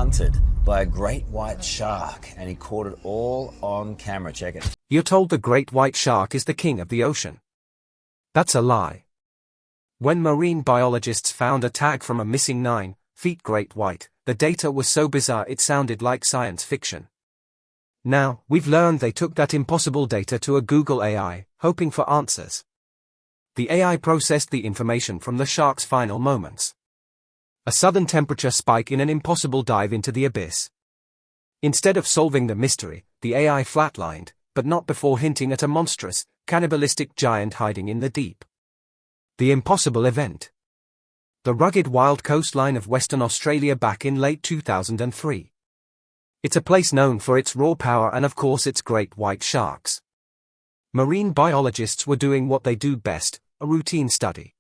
hunted by a great white shark, and he caught it all on camera. Check it. You're told the great white shark is the king of the ocean. That's a lie. When marine biologists found a tag from a missing 9-foot great white, the data was so bizarre it sounded like science fiction. Now, we've learned they took that impossible data to a Google AI, hoping for answers. The AI processed the information from the shark's final moments. A sudden temperature spike in an impossible dive into the abyss. Instead of solving the mystery, the AI flatlined, but not before hinting at a monstrous, cannibalistic giant hiding in the deep. The impossible event. The rugged wild coastline of Western Australia back in late 2003. It's a place known for its raw power and of course its great white sharks. Marine biologists were doing what they do best, a routine study.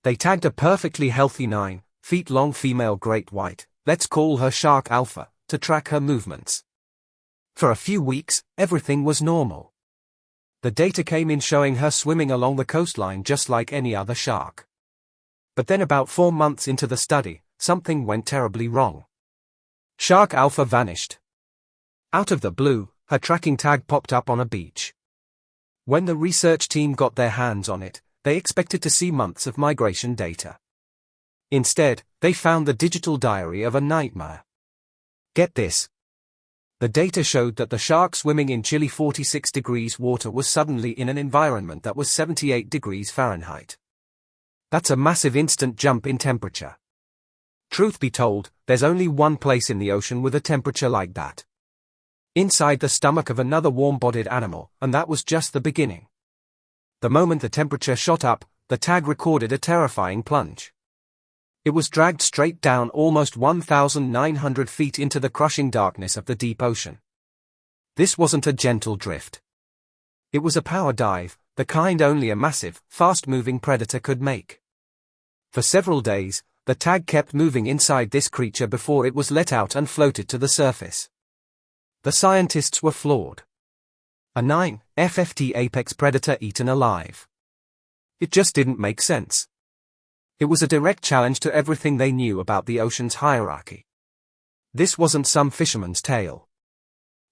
They tagged a perfectly healthy 9-foot-long female great white, let's call her Shark Alpha, to track her movements. For a few weeks, everything was normal. The data came in showing her swimming along the coastline just like any other shark. But then about 4 months into the study, something went terribly wrong. Shark Alpha vanished. Out of the blue, her tracking tag popped up on a beach. When the research team got their hands on it, they expected to see months of migration data. Instead, they found the digital diary of a nightmare. Get this. The data showed that the shark swimming in chilly 46 degrees water was suddenly in an environment that was 78 degrees Fahrenheit. That's a massive instant jump in temperature. Truth be told, there's only one place in the ocean with a temperature like that. Inside the stomach of another warm-bodied animal, and that was just the beginning. The moment the temperature shot up, the tag recorded a terrifying plunge. It was dragged straight down almost 1,900 feet into the crushing darkness of the deep ocean. This wasn't a gentle drift. It was a power dive, the kind only a massive, fast-moving predator could make. For several days, the tag kept moving inside this creature before it was let out and floated to the surface. The scientists were floored. A 9-FFT apex predator eaten alive. It just didn't make sense. It was a direct challenge to everything they knew about the ocean's hierarchy. This wasn't some fisherman's tale.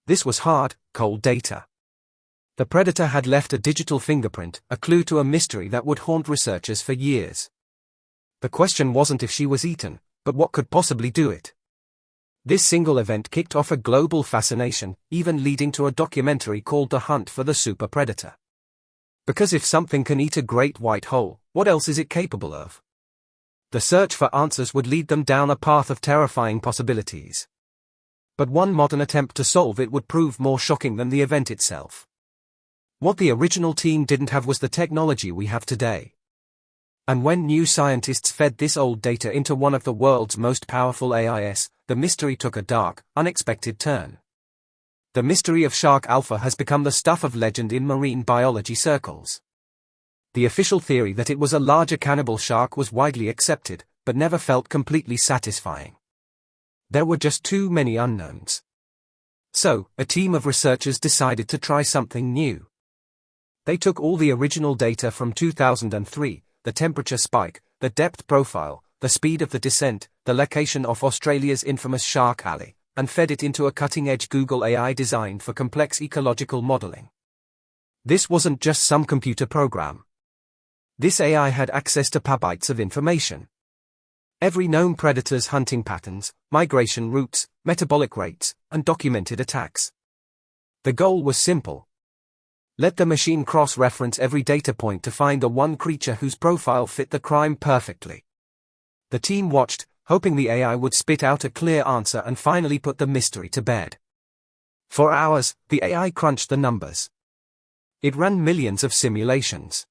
This was hard, cold data. The predator had left a digital fingerprint, a clue to a mystery that would haunt researchers for years. The question wasn't if she was eaten, but what could possibly do it. This single event kicked off a global fascination, even leading to a documentary called The Hunt for the Super Predator. Because if something can eat a great white whale, what else is it capable of? The search for answers would lead them down a path of terrifying possibilities. But one modern attempt to solve it would prove more shocking than the event itself. What the original team didn't have was the technology we have today. And when new scientists fed this old data into one of the world's most powerful AIs, the mystery took a dark, unexpected turn. The mystery of Shark Alpha has become the stuff of legend in marine biology circles. The official theory that it was a larger cannibal shark was widely accepted, but never felt completely satisfying. There were just too many unknowns. So, a team of researchers decided to try something new. They took all the original data from 2003, the temperature spike, the depth profile, the speed of the descent, the location of Australia's infamous Shark Alley, and fed it into a cutting-edge Google AI designed for complex ecological modeling. This wasn't just some computer program. This AI had access to petabytes of information. Every known predator's hunting patterns, migration routes, metabolic rates, and documented attacks. The goal was simple. Let the machine cross-reference every data point to find the one creature whose profile fit the crime perfectly. The team watched, hoping the AI would spit out a clear answer and finally put the mystery to bed. For hours, the AI crunched the numbers. It ran millions of simulations.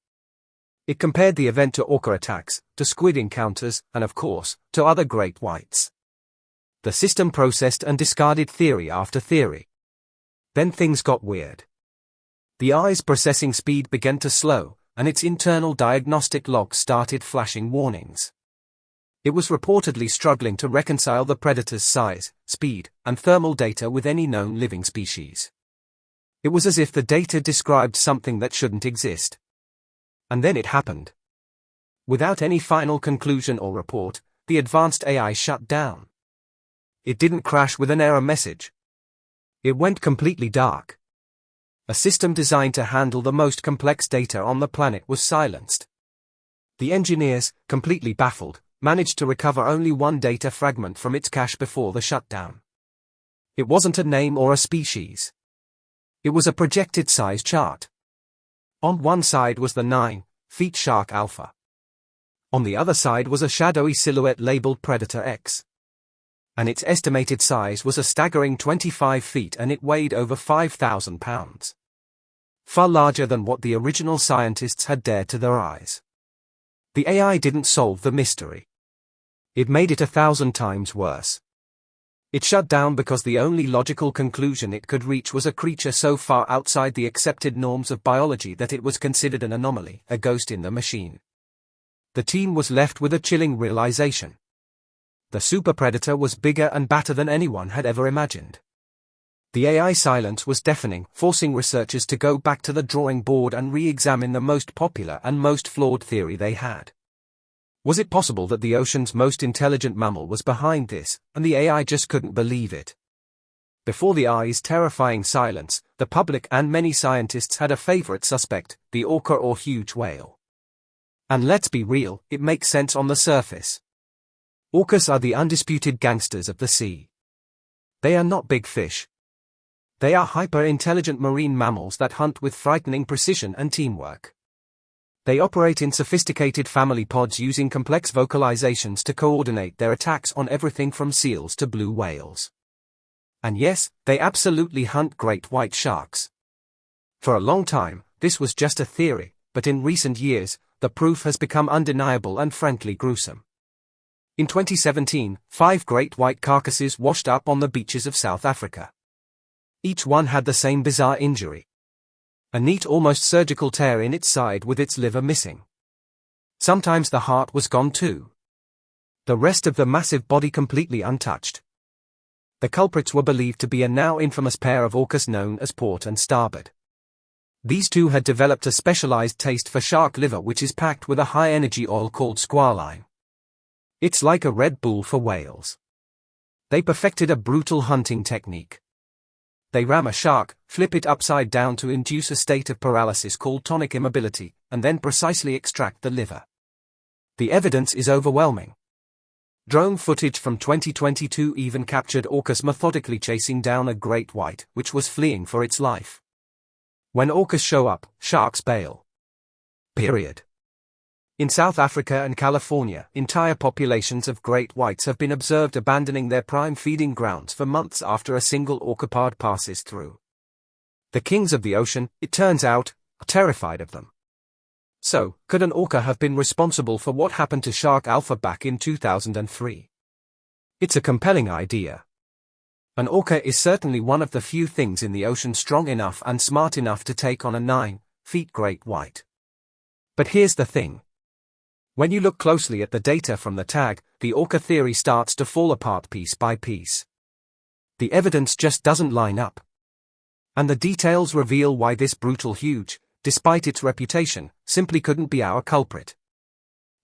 It compared the event to orca attacks, to squid encounters, and of course, to other great whites. The system processed and discarded theory after theory. Then things got weird. The AI's processing speed began to slow, and its internal diagnostic logs started flashing warnings. It was reportedly struggling to reconcile the predator's size, speed, and thermal data with any known living species. It was as if the data described something that shouldn't exist. And then it happened. Without any final conclusion or report, the advanced AI shut down. it didn't crash with an error message. It went completely dark. A system designed to handle the most complex data on the planet was silenced. The engineers, completely baffled, managed to recover only one data fragment from its cache before the shutdown. It wasn't a name or a species. It was a projected size chart. On one side was the 9-feet shark alpha. On the other side was a shadowy silhouette labeled Predator X. And its estimated size was a staggering 25 feet and it weighed over 5,000 pounds. Far larger than what the original scientists had dared to their eyes. The AI didn't solve the mystery. It made it 1,000 times worse. It shut down because the only logical conclusion it could reach was a creature so far outside the accepted norms of biology that it was considered an anomaly, a ghost in the machine. The team was left with a chilling realization. The super predator was bigger and badder than anyone had ever imagined. The AI silence was deafening, forcing researchers to go back to the drawing board and re-examine the most popular and most flawed theory they had. Was it possible that the ocean's most intelligent mammal was behind this, and the AI just couldn't believe it? Before the AI's terrifying silence, the public and many scientists had a favorite suspect, the orca or huge whale. And let's be real, it makes sense on the surface. Orcas are the undisputed gangsters of the sea. They are not big fish. They are hyper-intelligent marine mammals that hunt with frightening precision and teamwork. They operate in sophisticated family pods using complex vocalizations to coordinate their attacks on everything from seals to blue whales. And yes, they absolutely hunt great white sharks. For a long time, this was just a theory, but in recent years, the proof has become undeniable and frankly gruesome. In 2017, 5 great white carcasses washed up on the beaches of South Africa. Each one had the same bizarre injury. A neat, almost surgical tear in its side with its liver missing. Sometimes the heart was gone too. The rest of the massive body completely untouched. The culprits were believed to be a now infamous pair of orcas known as port and starboard. These two had developed a specialized taste for shark liver which is packed with a high-energy oil called squalene. It's like a Red Bull for whales. They perfected a brutal hunting technique. They ram a shark, flip it upside down to induce a state of paralysis called tonic immobility, and then precisely extract the liver. The evidence is overwhelming. Drone footage from 2022 even captured orcas methodically chasing down a great white, which was fleeing for its life. When orcas show up, sharks bail. Period. In South Africa and California, entire populations of great whites have been observed abandoning their prime feeding grounds for months after a single orcapod passes through. The kings of the ocean, it turns out, are terrified of them. So, could an orca have been responsible for what happened to Shark Alpha back in 2003? It's a compelling idea. An orca is certainly one of the few things in the ocean strong enough and smart enough to take on a 9-foot great white. But here's the thing. When you look closely at the data from the tag, the orca theory starts to fall apart piece by piece. The evidence just doesn't line up. And the details reveal why this brutal huge, despite its reputation, simply couldn't be our culprit.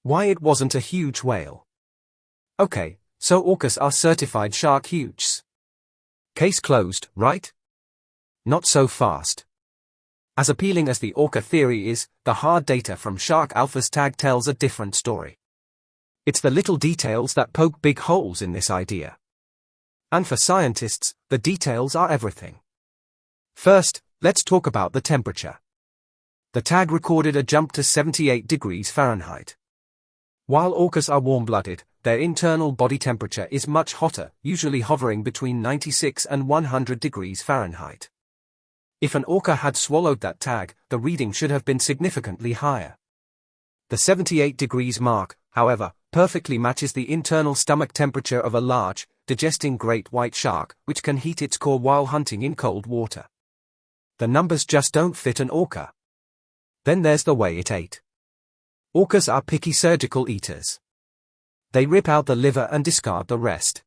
Why it wasn't a huge whale. Okay, so orcas are certified shark huges. Case closed, right? Not so fast. As appealing as the orca theory is, the hard data from Shark Alpha's tag tells a different story. It's the little details that poke big holes in this idea. And for scientists, the details are everything. First, let's talk about the temperature. The tag recorded a jump to 78 degrees Fahrenheit. While orcas are warm-blooded, their internal body temperature is much hotter, usually hovering between 96 and 100 degrees Fahrenheit. If an orca had swallowed that tag, the reading should have been significantly higher. The 78 degrees mark, however, perfectly matches the internal stomach temperature of a large, digesting great white shark, which can heat its core while hunting in cold water. The numbers just don't fit an orca. Then there's the way it ate. Orcas are picky surgical eaters. They rip out the liver and discard the rest.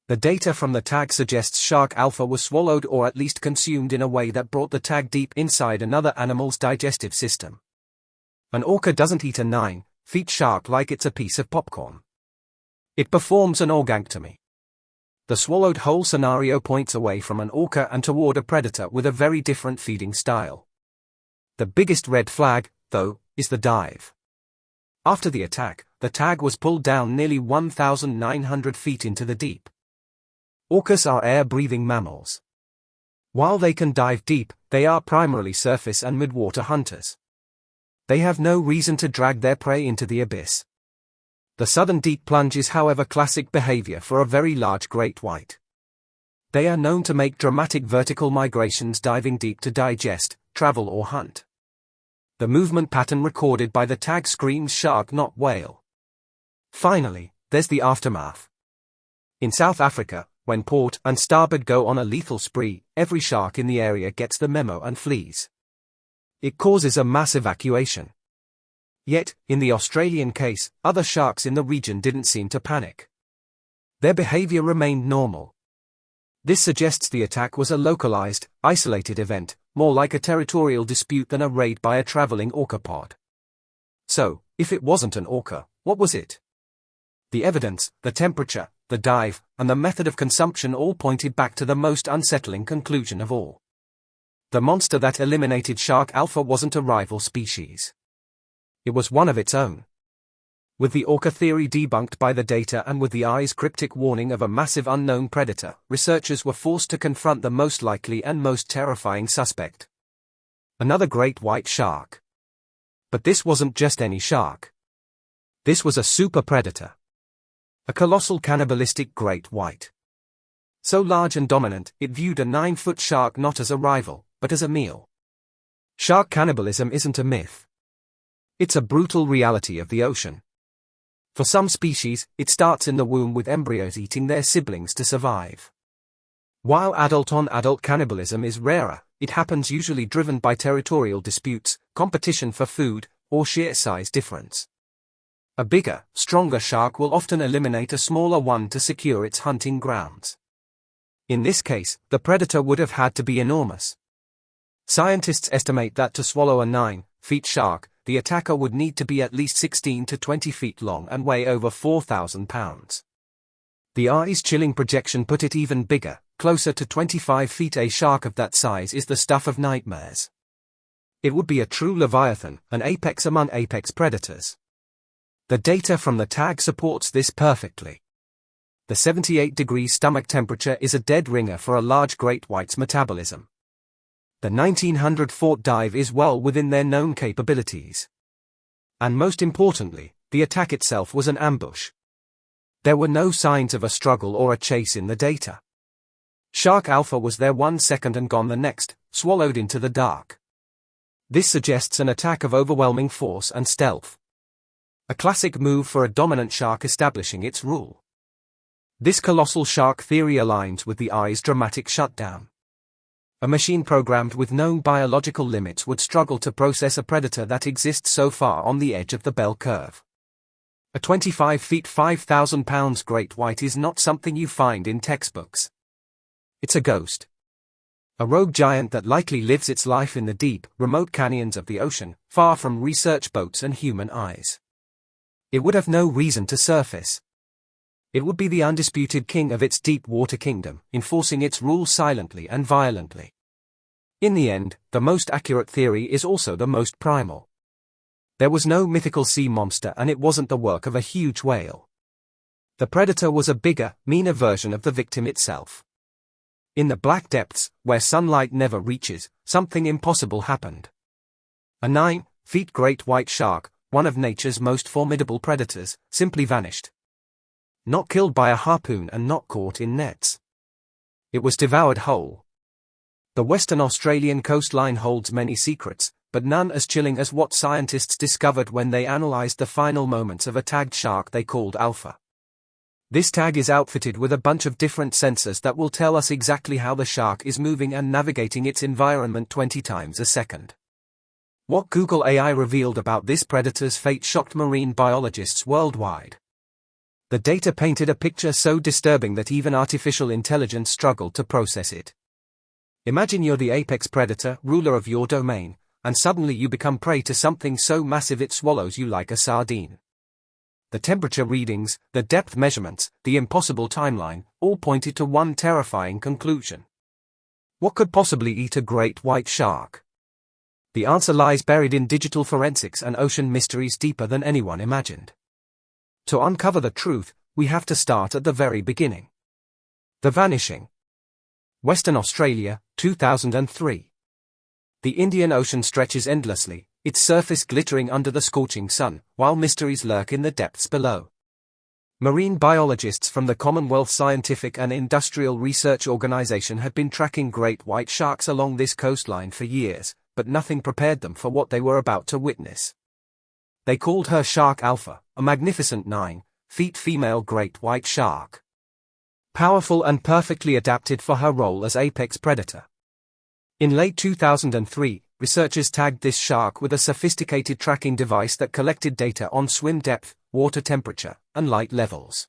The data from the tag suggests Shark Alpha was swallowed or at least consumed in a way that brought the tag deep inside another animal's digestive system. An orca doesn't eat a 9-foot shark like it's a piece of popcorn. It performs an organgectomy. The swallowed whole scenario points away from an orca and toward a predator with a very different feeding style. The biggest red flag, though, is the dive. After the attack, the tag was pulled down nearly 1,900 feet into the deep. Orcas are air-breathing mammals. While they can dive deep, they are primarily surface and midwater hunters. They have no reason to drag their prey into the abyss. The sudden deep plunge is, however, classic behavior for a very large great white. They are known to make dramatic vertical migrations diving deep to digest, travel or hunt. The movement pattern recorded by the tag screams shark, not whale. Finally, there's the aftermath. In South Africa, when port and starboard go on a lethal spree, every shark in the area gets the memo and flees. It causes a mass evacuation. Yet, in the Australian case, other sharks in the region didn't seem to panic. Their behavior remained normal. This suggests the attack was a localized, isolated event, more like a territorial dispute than a raid by a traveling orca pod. So, if it wasn't an orca, what was it? The evidence, the temperature, the dive, and the method of consumption all pointed back to the most unsettling conclusion of all. The monster that eliminated shark alpha wasn't a rival species. It was one of its own. With the orca theory debunked by the data and with the eye's cryptic warning of a massive unknown predator, researchers were forced to confront the most likely and most terrifying suspect. Another great white shark. But this wasn't just any shark. This was a super predator. A colossal cannibalistic great white. So large and dominant, it viewed a 9-foot shark not as a rival, but as a meal. Shark cannibalism isn't a myth. It's a brutal reality of the ocean. For some species, it starts in the womb with embryos eating their siblings to survive. While adult-on-adult cannibalism is rarer, it happens usually driven by territorial disputes, competition for food, or sheer size difference. A bigger, stronger shark will often eliminate a smaller one to secure its hunting grounds. In this case, the predator would have had to be enormous. Scientists estimate that to swallow a 9-foot shark, the attacker would need to be at least 16 to 20 feet long and weigh over 4,000 pounds. The eye's chilling projection put it even bigger, closer to 25 feet. A shark of that size is the stuff of nightmares. It would be a true leviathan, an apex among apex predators. The data from the tag supports this perfectly. The 78-degree stomach temperature is a dead ringer for a large great white's metabolism. The 1900-foot dive is well within their known capabilities. And most importantly, the attack itself was an ambush. There were no signs of a struggle or a chase in the data. Shark alpha was there 1 second and gone the next, swallowed into the dark. This suggests an attack of overwhelming force and stealth. A classic move for a dominant shark establishing its rule. This colossal shark theory aligns with the eye's dramatic shutdown. A machine programmed with known biological limits would struggle to process a predator that exists so far on the edge of the bell curve. A 25 feet 5,000 pounds great white is not something you find in textbooks. It's a ghost. A rogue giant that likely lives its life in the deep, remote canyons of the ocean, far from research boats and human eyes. It would have no reason to surface. It would be the undisputed king of its deep water kingdom, enforcing its rule silently and violently. In the end, the most accurate theory is also the most primal. There was no mythical sea monster and it wasn't the work of a huge whale. The predator was a bigger, meaner version of the victim itself. In the black depths, where sunlight never reaches, something impossible happened. A 9-foot great white shark, one of nature's most formidable predators, simply vanished. Not killed by a harpoon and not caught in nets. It was devoured whole. The Western Australian coastline holds many secrets, but none as chilling as what scientists discovered when they analyzed the final moments of a tagged shark they called Alpha. This tag is outfitted with a bunch of different sensors that will tell us exactly how the shark is moving and navigating its environment 20 times a second. What Google AI revealed about this predator's fate shocked marine biologists worldwide. The data painted a picture so disturbing that even artificial intelligence struggled to process it. Imagine you're the apex predator, ruler of your domain, and suddenly you become prey to something so massive it swallows you like a sardine. The temperature readings, the depth measurements, the impossible timeline, all pointed to one terrifying conclusion. What could possibly eat a great white shark? The answer lies buried in digital forensics and ocean mysteries deeper than anyone imagined. To uncover the truth, we have to start at the very beginning. The vanishing. Western Australia, 2003. The Indian Ocean stretches endlessly, its surface glittering under the scorching sun, while mysteries lurk in the depths below. Marine biologists from the Commonwealth Scientific and Industrial Research Organization had been tracking great white sharks along this coastline for years, but nothing prepared them for what they were about to witness. They called her Shark Alpha, a magnificent 9-foot female great white shark. Powerful and perfectly adapted for her role as apex predator. In late 2003, researchers tagged this shark with a sophisticated tracking device that collected data on swim depth, water temperature, and light levels.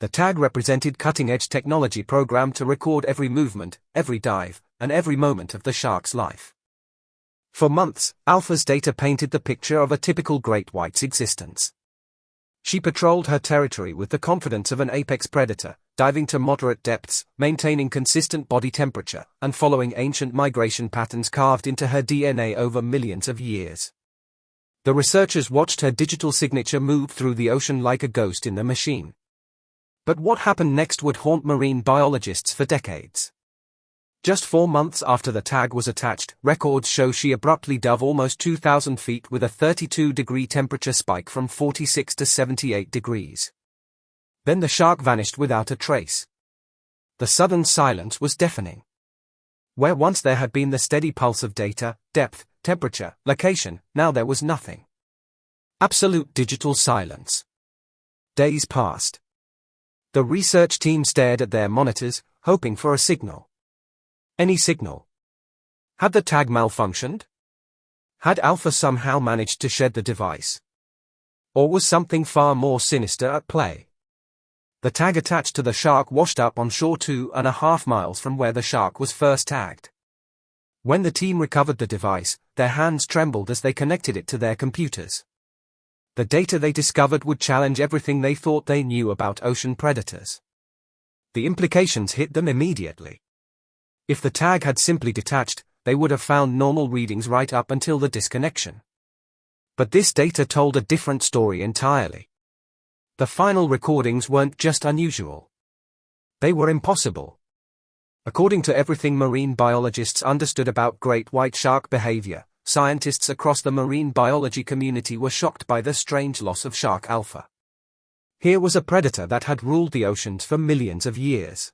The tag represented cutting-edge technology programmed to record every movement, every dive, and every moment of the shark's life. For months, Alpha's data painted the picture of a typical great white's existence. She patrolled her territory with the confidence of an apex predator, diving to moderate depths, maintaining consistent body temperature, and following ancient migration patterns carved into her DNA over millions of years. The researchers watched her digital signature move through the ocean like a ghost in the machine. But what happened next would haunt marine biologists for decades. Just 4 months after the tag was attached, records show she abruptly dove almost 2,000 feet with a 32-degree temperature spike from 46 to 78 degrees. Then the shark vanished without a trace. The sudden silence was deafening. Where once there had been the steady pulse of data, depth, temperature, location, now there was nothing. Absolute digital silence. Days passed. The research team stared at their monitors, hoping for a signal. Any signal? Had the tag malfunctioned? Had Alpha somehow managed to shed the device? Or was something far more sinister at play? The tag attached to the shark washed up on shore 2.5 miles from where the shark was first tagged. When the team recovered the device, their hands trembled as they connected it to their computers. The data they discovered would challenge everything they thought they knew about ocean predators. The implications hit them immediately. If the tag had simply detached, they would have found normal readings right up until the disconnection. But this data told a different story entirely. The final recordings weren't just unusual. They were impossible. According to everything marine biologists understood about great white shark behavior, scientists across the marine biology community were shocked by the strange loss of Shark Alpha. Here was a predator that had ruled the oceans for millions of years.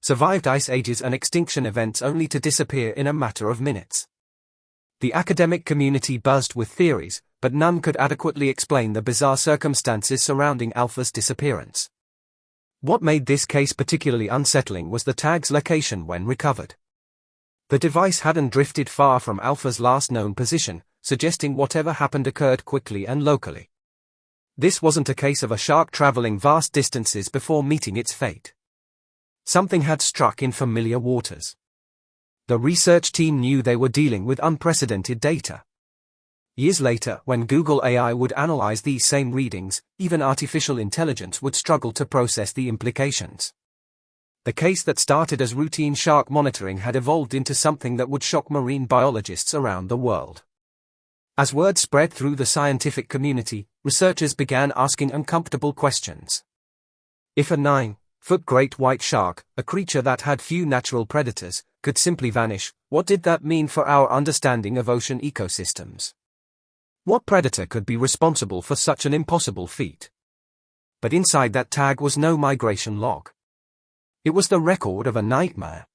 Survived ice ages and extinction events only to disappear in a matter of minutes. The academic community buzzed with theories, but none could adequately explain the bizarre circumstances surrounding Alpha's disappearance. What made this case particularly unsettling was the tag's location when recovered. The device hadn't drifted far from Alpha's last known position, suggesting whatever happened occurred quickly and locally. This wasn't a case of a shark traveling vast distances before meeting its fate. Something had struck in familiar waters. The research team knew they were dealing with unprecedented data. Years later, when Google AI would analyze these same readings, even artificial intelligence would struggle to process the implications. The case that started as routine shark monitoring had evolved into something that would shock marine biologists around the world. As word spread through the scientific community, researchers began asking uncomfortable questions. If a 9-foot great white shark, a creature that had few natural predators, could simply vanish, what did that mean for our understanding of ocean ecosystems? What predator could be responsible for such an impossible feat? But inside that tag was no migration log. It was the record of a nightmare.